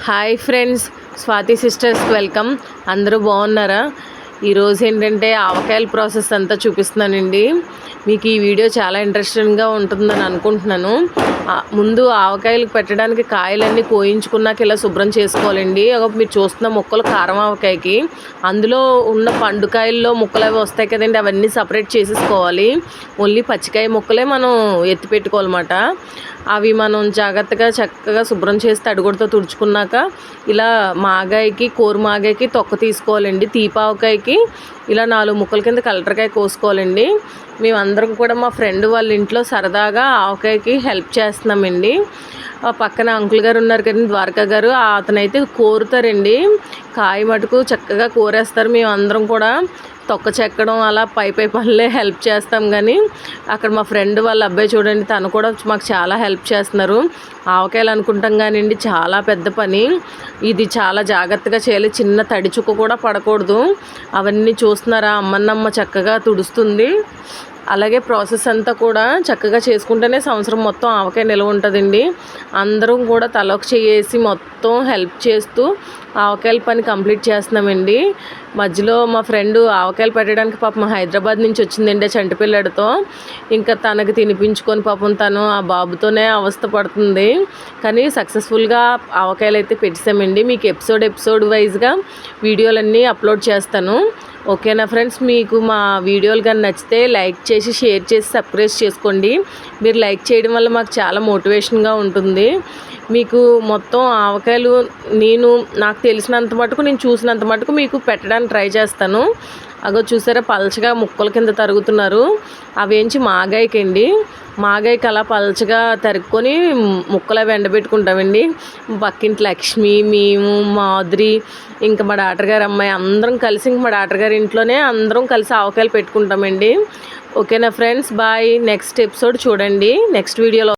Hi friends, Swathi సిస్టర్స్కి welcome. అందరూ బాగున్నారా? ఈరోజు ఏంటంటే ఆవకాయల ప్రాసెస్ అంతా చూపిస్తున్నానండి. మీకు ఈ వీడియో చాలా ఇంట్రెస్టింగ్గా ఉంటుందని అనుకుంటున్నాను. ముందు ఆవకాయలు పెట్టడానికి కాయలన్నీ కోయించుకున్నాక ఇలా శుభ్రం చేసుకోవాలండి. మీరు చూస్తున్న ముక్కలు కారం ఆవకాయకి అందులో ఉన్న పండుకాయల్లో ముక్కలు అవి వస్తాయి కదండి, అవన్నీ సపరేట్ చేసేసుకోవాలి. ఓన్లీ పచ్చికాయ ముక్కలే మనం ఎత్తి పెట్టుకోవాలన్నమాట. అవి మనం జాగ్రత్తగా చక్కగా శుభ్రం చేసి తడిగుడ్డతో తుడుచుకున్నాక ఇలా మాగాయకి కోరు మాగాయకి తొక్క తీసుకోవాలండి. తీపావకాయకి ఇలా 4 ముక్కల కింద కలెక్టర్కాయ కోసుకోవాలండి. మేమందరం కూడా మా ఫ్రెండ్ వాళ్ళ ఇంట్లో సరదాగా ఆవకాయకి హెల్ప్ చేస్తున్నామండి. పక్కన అంకుల్ గారు ఉన్నారు కదండి, ద్వారకా గారు, అతనైతే కోరుతారండి. కాయ మటుకు చక్కగా కోరేస్తారు. మేమందరం కూడా తొక్క చెక్కడం అలా పై పనులే హెల్ప్ చేస్తాం. కానీ అక్కడ మా ఫ్రెండ్ వాళ్ళ అబ్బాయి చూడండి, తను కూడా మాకు చాలా హెల్ప్ చేస్తున్నారు. ఆవకాయలు అనుకుంటాం కానివ్వండి, చాలా పెద్ద పని ఇది. చాలా జాగ్రత్తగా చేయాలి. చిన్న తడి చుక్క కూడా పడకూడదు. అవన్నీ చూస్తున్నారా, అమ్మన్నమ్మ చక్కగా తుడుస్తుంది. అలాగే ప్రాసెస్ అంతా కూడా చక్కగా చేసుకుంటేనే సంవత్సరం మొత్తం ఆవకాయ నిల్వ ఉంటుందండి. అందరం కూడా తలొక చేసి మొత్తం హెల్ప్ చేస్తూ ఆవకాయల పని కంప్లీట్ చేస్తున్నామండి. మధ్యలో మా ఫ్రెండ్ ఆవకాయలు పెట్టడానికి పాపం హైదరాబాద్ నుంచి వచ్చిందండి చంటి పిల్లడితో. ఇంకా తనకి తినిపించుకొని పాపం తను ఆ బాబుతోనే అవస్థ పడుతుంది. కానీ సక్సెస్ఫుల్గా ఆవకాయలు అయితే పెట్టేసామండి. మీకు ఎపిసోడ్ వైజ్గా వీడియోలన్నీ అప్లోడ్ చేస్తాను. ఓకేనా ఫ్రెండ్స్? మీకు మా వీడియోలు కానీ నచ్చితే లైక్ చేసి షేర్ చేసి సబ్స్క్రైబ్ చేసుకోండి. మీరు లైక్ చేయడం వల్ల మాకు చాలా మోటివేషన్గా ఉంటుంది. మీకు మొత్తం ఆవకాయలు నాకు తెలిసినంత మటుకు, నేను చూసినంత మటుకు మీకు పెట్టడానికి ట్రై చేస్తాను. అగో చూసారా, పలచగా ముక్కల కింద తరుగుతున్నారు. అవేంచి మాగాయకండి. మాగాయకి అలా పలచగా తరుక్కొని ముక్కలు అవి ఎండబెట్టుకుంటామండి. పక్కింటి లక్ష్మి, మేము, మాధురి, ఇంకా మా డాక్టర్ గారు అమ్మాయి అందరం కలిసి, ఇంక మా డాక్టర్ గారి ఇంట్లోనే అందరం కలిసి ఆవకాయలు పెట్టుకుంటామండి. ఓకేనా ఫ్రెండ్స్? బాయ్. నెక్స్ట్ ఎపిసోడ్ చూడండి నెక్స్ట్ వీడియోలో.